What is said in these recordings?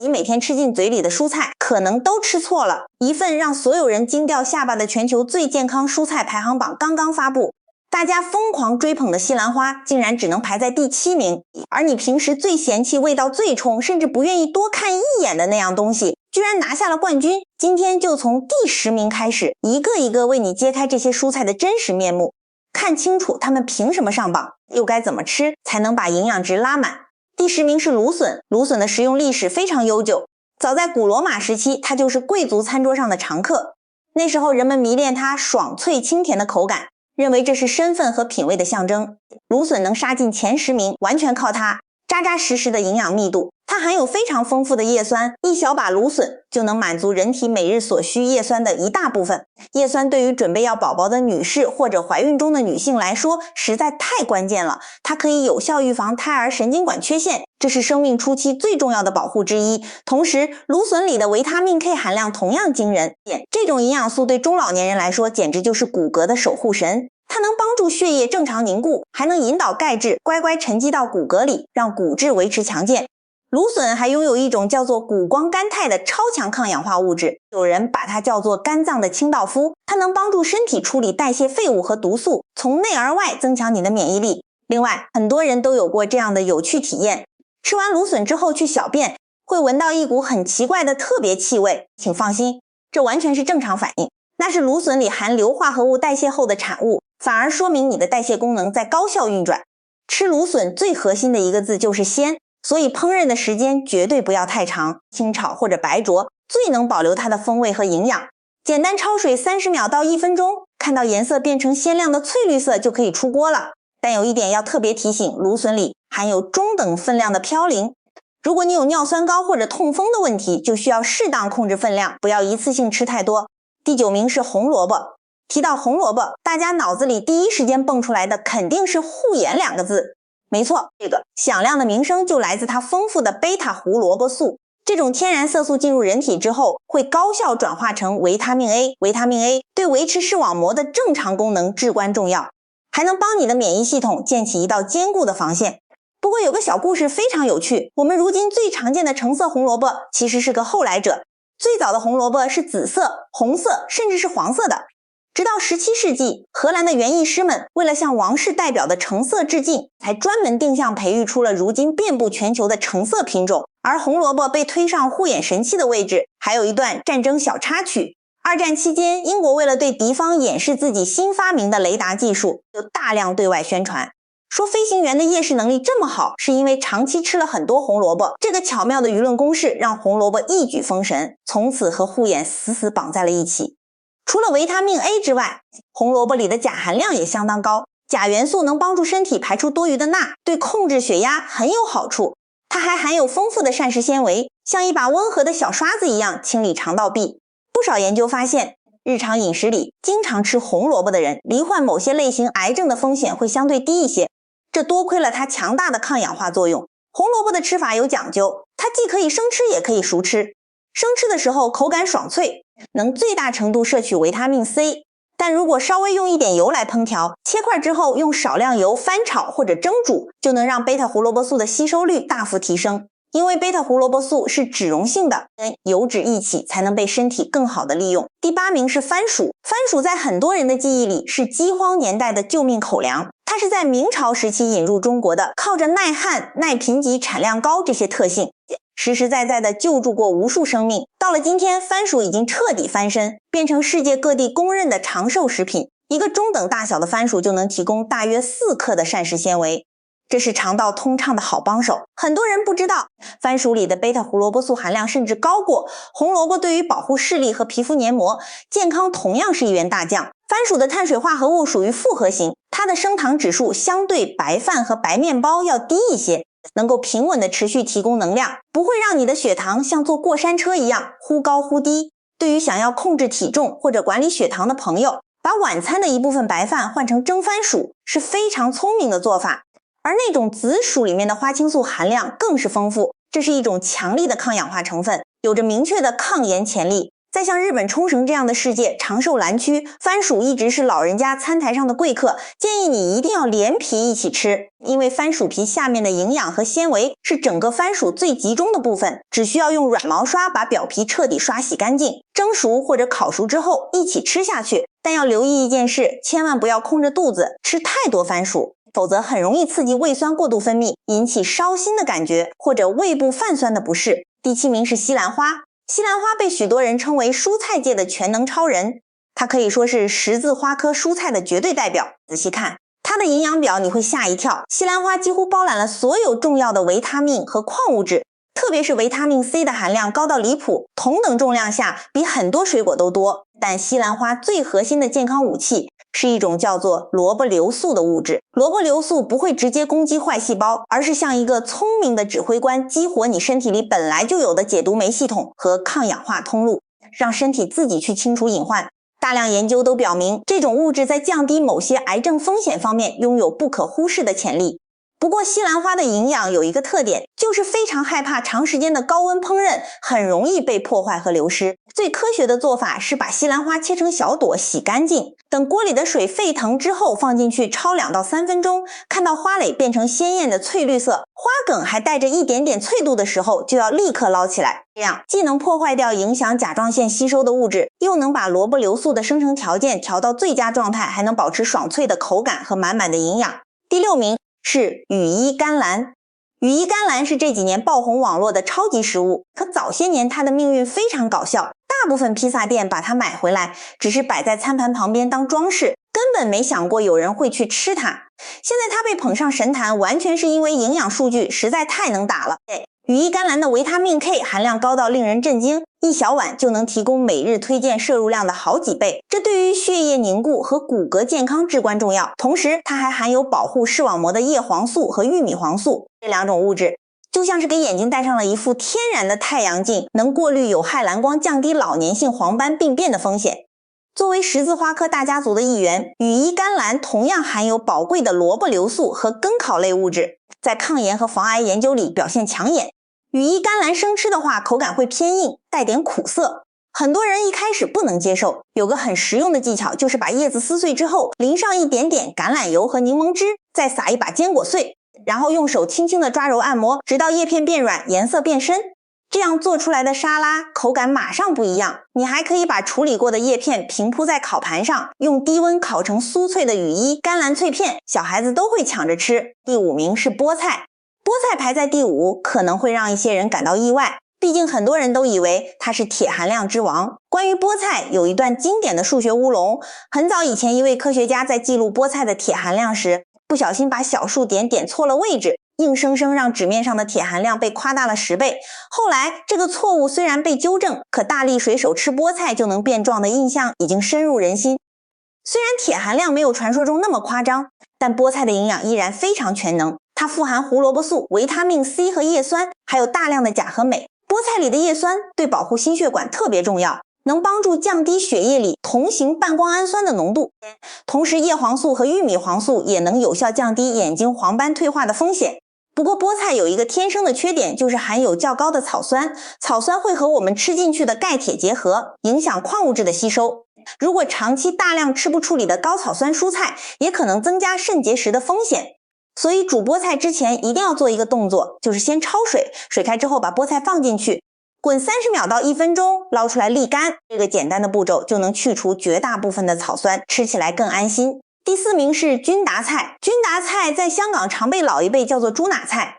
你每天吃进嘴里的蔬菜可能都吃错了。一份让所有人惊掉下巴的全球最健康蔬菜排行榜刚刚发布，大家疯狂追捧的西兰花竟然只能排在第7名，而你平时最嫌弃、味道最冲，甚至不愿意多看一眼的那样东西，居然拿下了冠军。今天就从第10名开始，一个一个为你揭开这些蔬菜的真实面目，看清楚它们凭什么上榜，又该怎么吃才能把营养值拉满。第10名是芦笋，芦笋的食用历史非常悠久，早在古罗马时期，它就是贵族餐桌上的常客。那时候人们迷恋它爽脆清甜的口感，认为这是身份和品味的象征。芦笋能杀进前10名，完全靠它扎扎实实的营养密度。它含有非常丰富的叶酸，一小把芦笋就能满足人体每日所需叶酸的一大部分。叶酸对于准备要宝宝的女士或者怀孕中的女性来说实在太关键了，它可以有效预防胎儿神经管缺陷，这是生命初期最重要的保护之一。同时，芦笋里的维他命 K 含量同样惊人，这种营养素对中老年人来说简直就是骨骼的守护神。它能帮助血液正常凝固，还能引导钙质乖乖沉积到骨骼里，让骨质维持强健。芦笋还拥有一种叫做谷胱甘肽的超强抗氧化物质，有人把它叫做肝脏的清道夫，它能帮助身体处理代谢废物和毒素，从内而外增强你的免疫力。另外，很多人都有过这样的有趣体验，吃完芦笋之后去小便，会闻到一股很奇怪的特别气味，请放心，这完全是正常反应，那是芦笋里含硫化合物代谢后的产物，反而说明你的代谢功能在高效运转。吃芦笋最核心的一个字就是鲜，所以烹饪的时间绝对不要太长，清炒或者白灼最能保留它的风味和营养。简单焯水30秒到1分钟，看到颜色变成鲜亮的翠绿色就可以出锅了。但有一点要特别提醒，芦笋里含有中等分量的嘌呤，如果你有尿酸高或者痛风的问题，就需要适当控制分量，不要一次性吃太多。第9名是红萝卜。提到红萝卜，大家脑子里第一时间蹦出来的肯定是护眼2个字。没错，这个响亮的名声就来自它丰富的贝塔胡萝卜素。这种天然色素进入人体之后，会高效转化成维他命 A。维他命 A 对维持视网膜的正常功能至关重要，还能帮你的免疫系统建起一道坚固的防线。不过有个小故事非常有趣，我们如今最常见的橙色红萝卜其实是个后来者。最早的红萝卜是紫色、红色，甚至是黄色的。直到17世纪，荷兰的园艺师们为了向王室代表的橙色致敬，才专门定向培育出了如今遍布全球的橙色品种。而红萝卜被推上护眼神器的位置，还有一段战争小插曲。2战期间，英国为了对敌方演示自己新发明的雷达技术，就大量对外宣传，说飞行员的夜视能力这么好，是因为长期吃了很多红萝卜。这个巧妙的舆论攻势让红萝卜一举封神，从此和护眼死死绑在了一起。除了维他命 A 之外，红萝卜里的钾含量也相当高，钾元素能帮助身体排出多余的钠，对控制血压很有好处。它还含有丰富的膳食纤维，像一把温和的小刷子一样清理肠道壁。不少研究发现，日常饮食里经常吃红萝卜的人，罹患某些类型癌症的风险会相对低一些，这多亏了它强大的抗氧化作用。红萝卜的吃法有讲究，它既可以生吃也可以熟吃。生吃的时候口感爽脆，能最大程度摄取维他命 C， 但如果稍微用一点油来烹调，切块之后用少量油翻炒或者蒸煮，就能让贝塔胡萝卜素的吸收率大幅提升。因为贝塔胡萝卜素是脂溶性的，跟油脂一起才能被身体更好的利用。第8名是番薯。番薯在很多人的记忆里是饥荒年代的救命口粮，它是在明朝时期引入中国的，靠着耐旱、耐贫瘠、产量高这些特性，实实在在地救助过无数生命。到了今天，番薯已经彻底翻身，变成世界各地公认的长寿食品。一个中等大小的番薯就能提供大约4克的膳食纤维，这是肠道通畅的好帮手。很多人不知道，番薯里的贝塔胡萝卜素含量甚至高过红萝卜，对于保护视力和皮肤黏膜健康同样是一员大将。番薯的碳水化合物属于复合型，它的升糖指数相对白饭和白面包要低一些，能够平稳地持续提供能量，不会让你的血糖像坐过山车一样忽高忽低。对于想要控制体重或者管理血糖的朋友，把晚餐的一部分白饭换成蒸番薯是非常聪明的做法。而那种紫薯里面的花青素含量更是丰富，这是一种强力的抗氧化成分，有着明确的抗炎潜力。在像日本冲绳这样的世界，长寿蓝区，番薯一直是老人家餐台上的贵客，建议你一定要连皮一起吃，因为番薯皮下面的营养和纤维是整个番薯最集中的部分，只需要用软毛刷把表皮彻底刷洗干净，蒸熟或者烤熟之后一起吃下去。但要留意一件事，千万不要空着肚子吃太多番薯，否则很容易刺激胃酸过度分泌，引起烧心的感觉或者胃部泛酸的不适。第7名是西兰花。西兰花被许多人称为蔬菜界的全能超人，它可以说是十字花科蔬菜的绝对代表。仔细看它的营养表，你会吓一跳，西兰花几乎包揽了所有重要的维他命和矿物质，特别是维他命 C 的含量高到离谱，同等重量下比很多水果都多。但西兰花最核心的健康武器是一种叫做萝卜硫素的物质。萝卜硫素不会直接攻击坏细胞，而是像一个聪明的指挥官，激活你身体里本来就有的解毒酶系统和抗氧化通路，让身体自己去清除隐患。大量研究都表明，这种物质在降低某些癌症风险方面拥有不可忽视的潜力。不过西兰花的营养有一个特点，就是非常害怕长时间的高温烹饪，很容易被破坏和流失。最科学的做法是把西兰花切成小朵，洗干净，等锅里的水沸腾之后放进去焯2到3分钟，看到花蕾变成鲜艳的翠绿色，花梗还带着一点点脆度的时候，就要立刻捞起来。这样既能破坏掉影响甲状腺吸收的物质，又能把萝卜硫素的生成条件调到最佳状态，还能保持爽脆的口感和满满的营养。第6名是羽衣甘蓝。羽衣甘蓝是这几年爆红网络的超级食物，可早些年它的命运非常搞笑，大部分披萨店把它买回来，只是摆在餐盘旁边当装饰，根本没想过有人会去吃它。现在它被捧上神坛，完全是因为营养数据实在太能打了。羽衣甘蓝的维他命 K 含量高到令人震惊，一小碗就能提供每日推荐摄入量的好几倍，这对于血液凝固和骨骼健康至关重要。同时它还含有保护视网膜的叶黄素和玉米黄素，这2种物质就像是给眼睛戴上了一副天然的太阳镜，能过滤有害蓝光，降低老年性黄斑病变的风险。作为十字花科大家族的一员，羽衣甘蓝同样含有宝贵的萝卜硫素和根草类物质，在抗炎和防癌研究里表现抢眼。羽衣甘蓝生吃的话，口感会偏硬，带点苦涩，很多人一开始不能接受。有个很实用的技巧，就是把叶子撕碎之后，淋上一点点橄榄油和柠檬汁，再撒一把坚果碎，然后用手轻轻地抓揉按摩，直到叶片变软，颜色变深。这样做出来的沙拉口感马上不一样。你还可以把处理过的叶片平铺在烤盘上，用低温烤成酥脆的羽衣甘蓝脆片，小孩子都会抢着吃。第5名是菠菜。菠菜排在第5，可能会让一些人感到意外，毕竟很多人都以为它是铁含量之王。关于菠菜有一段经典的数学乌龙，很早以前一位科学家在记录菠菜的铁含量时，不小心把小数点点错了位置，硬生生让纸面上的铁含量被夸大了10倍。后来这个错误虽然被纠正，可大力水手吃菠菜就能变壮的印象已经深入人心。虽然铁含量没有传说中那么夸张，但菠菜的营养依然非常全能。它富含胡萝卜素、维他命 C 和叶酸，还有大量的钾和镁。菠菜里的叶酸对保护心血管特别重要，能帮助降低血液里同型半胱氨酸的浓度。同时叶黄素和玉米黄素也能有效降低眼睛黄斑退化的风险。不过菠菜有一个天生的缺点，就是含有较高的草酸，草酸会和我们吃进去的钙铁结合，影响矿物质的吸收。如果长期大量吃不处理的高草酸蔬菜，也可能增加肾结石的风险。所以煮菠菜之前一定要做一个动作，就是先焯水，水开之后把菠菜放进去，滚30秒到1分钟，捞出来沥干。这个简单的步骤就能去除绝大部分的草酸，吃起来更安心。第4名是君达菜。君达菜在香港常被老一辈叫做猪哪菜，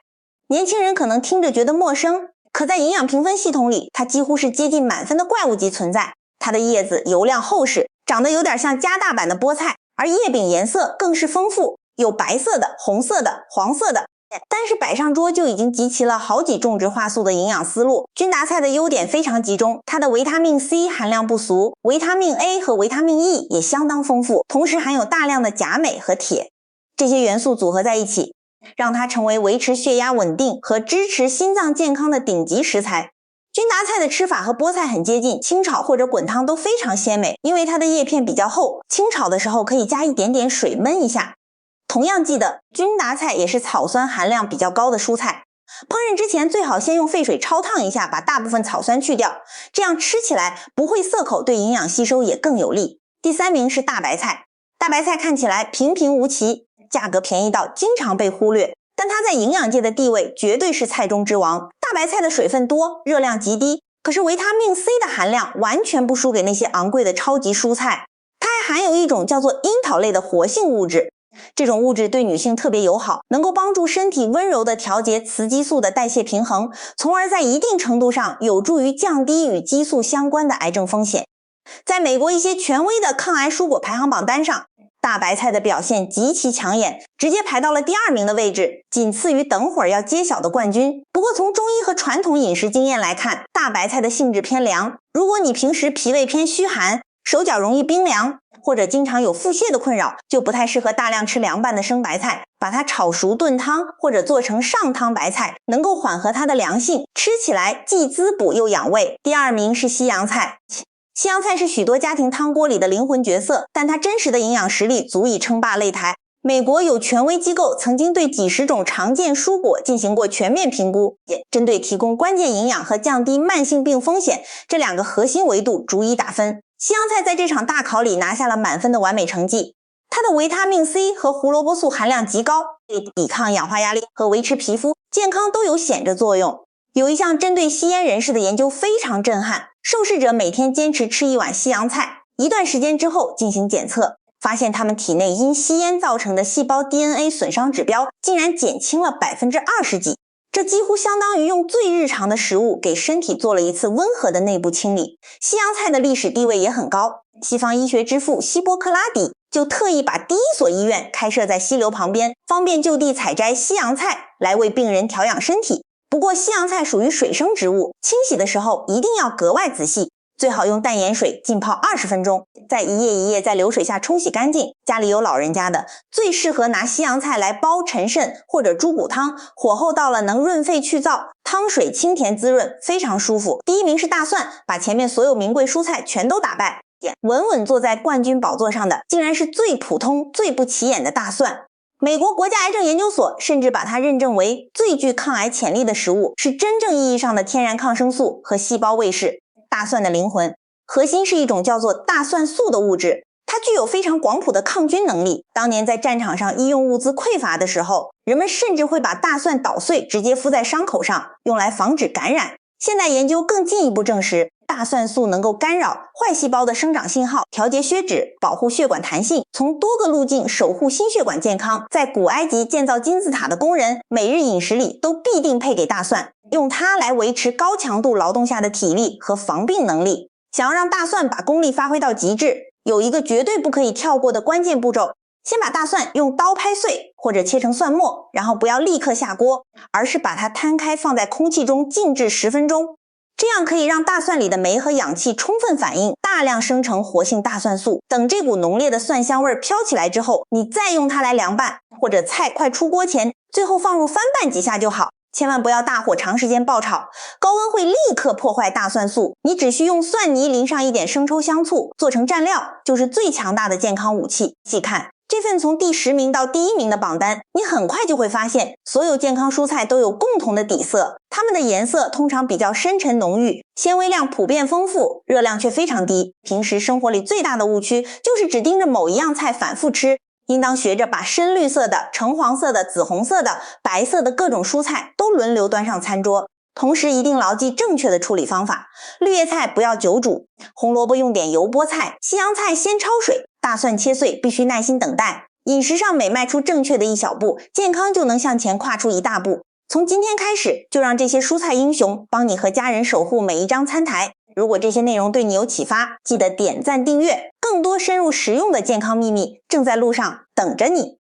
年轻人可能听着觉得陌生，可在营养评分系统里，它几乎是接近满分的怪物级存在。它的叶子油亮厚实，长得有点像加大版的菠菜，而叶柄颜色更是丰富，有白色的、红色的、黄色的，但是摆上桌就已经集齐了好几种植化素的营养思路。君达菜的优点非常集中，它的维他命 C 含量不俗，维他命 A 和维他命 E 也相当丰富，同时含有大量的钾、镁和铁，这些元素组合在一起，让它成为维持血压稳定和支持心脏健康的顶级食材。君达菜的吃法和菠菜很接近，清炒或者滚汤都非常鲜美，因为它的叶片比较厚，清炒的时候可以加一点点水焖一下。同样记得，君达菜也是草酸含量比较高的蔬菜。烹饪之前最好先用沸水焯烫一下，把大部分草酸去掉，这样吃起来不会涩口，对营养吸收也更有利。第3名是大白菜。大白菜看起来平平无奇，价格便宜到经常被忽略，但它在营养界的地位绝对是菜中之王。大白菜的水分多，热量极低，可是维他命 C 的含量完全不输给那些昂贵的超级蔬菜。它还含有一种叫做樱桃类的活性物质，这种物质对女性特别友好，能够帮助身体温柔地调节雌激素的代谢平衡，从而在一定程度上有助于降低与激素相关的癌症风险。在美国一些权威的抗癌蔬果排行榜单上，大白菜的表现极其抢眼，直接排到了第2名的位置，仅次于等会儿要揭晓的冠军。不过从中医和传统饮食经验来看，大白菜的性质偏凉，如果你平时脾胃偏虚寒，手脚容易冰凉，或者经常有腹泻的困扰，就不太适合大量吃凉拌的生白菜，把它炒熟炖汤或者做成上汤白菜，能够缓和它的凉性，吃起来既滋补又养胃。第2名是西洋菜。西洋菜是许多家庭汤锅里的灵魂角色，但它真实的营养实力足以称霸擂台。美国有权威机构曾经对几十种常见蔬果进行过全面评估，针对提供关键营养和降低慢性病风险这2个核心维度逐一打分。西洋菜在这场大考里拿下了满分的完美成绩。它的维他命 C 和胡萝卜素含量极高，对抵抗氧化压力和维持皮肤健康都有显着作用。有一项针对吸烟人士的研究非常震撼，受试者每天坚持吃1碗西洋菜，一段时间之后进行检测，发现他们体内因吸烟造成的细胞 DNA 损伤指标竟然减轻了20%几，这几乎相当于用最日常的食物给身体做了一次温和的内部清理。西洋菜的历史地位也很高，西方医学之父希波克拉底就特意把第1所医院开设在溪流旁边，方便就地采摘西洋菜来为病人调养身体。不过西洋菜属于水生植物，清洗的时候一定要格外仔细，最好用淡盐水浸泡20分钟，再一夜一夜在流水下冲洗干净。家里有老人家的，最适合拿西洋菜来煲陈肾或者猪骨汤，火候到了能润肺去燥，汤水清甜滋润，非常舒服。第1名是大蒜，把前面所有名贵蔬菜全都打败，稳稳坐在冠军宝座上的竟然是最普通最不起眼的大蒜。美国国家癌症研究所甚至把它认证为最具抗癌潜力的食物，是真正意义上的天然抗生素和细胞卫士。大蒜的灵魂核心是一种叫做大蒜素的物质，它具有非常广谱的抗菌能力。当年在战场上医用物资匮乏的时候，人们甚至会把大蒜捣碎直接敷在伤口上，用来防止感染。现代研究更进一步证实，大蒜素能够干扰坏细胞的生长信号，调节血脂，保护血管弹性，从多个路径守护心血管健康。在古埃及建造金字塔的工人，每日饮食里都必定配给大蒜，用它来维持高强度劳动下的体力和防病能力。想要让大蒜把功力发挥到极致，有一个绝对不可以跳过的关键步骤，先把大蒜用刀拍碎或者切成蒜末，然后不要立刻下锅，而是把它摊开放在空气中静置10分钟。这样可以让大蒜里的酶和氧气充分反应，大量生成活性大蒜素。等这股浓烈的蒜香味飘起来之后，你再用它来凉拌，或者菜快出锅前，最后放入翻拌几下就好。千万不要大火长时间爆炒，高温会立刻破坏大蒜素。你只需用蒜泥淋上一点生抽香醋，做成蘸料，就是最强大的健康武器。细看这份从第10名到第1名的榜单，你很快就会发现，所有健康蔬菜都有共同的底色，它们的颜色通常比较深沉浓郁，纤维量普遍丰富，热量却非常低。平时生活里最大的误区就是只盯着某一样菜反复吃，应当学着把深绿色的、橙黄色的、紫红色的、白色的各种蔬菜都轮流端上餐桌。同时一定牢记正确的处理方法，绿叶菜不要久煮，红萝卜用点油菠菜，西洋菜先焯水，大蒜切碎必须耐心等待。饮食上每迈出正确的一小步，健康就能向前跨出一大步。从今天开始，就让这些蔬菜英雄帮你和家人守护每一张餐台。如果这些内容对你有启发，记得点赞订阅，更多深入实用的健康秘密正在路上等着你。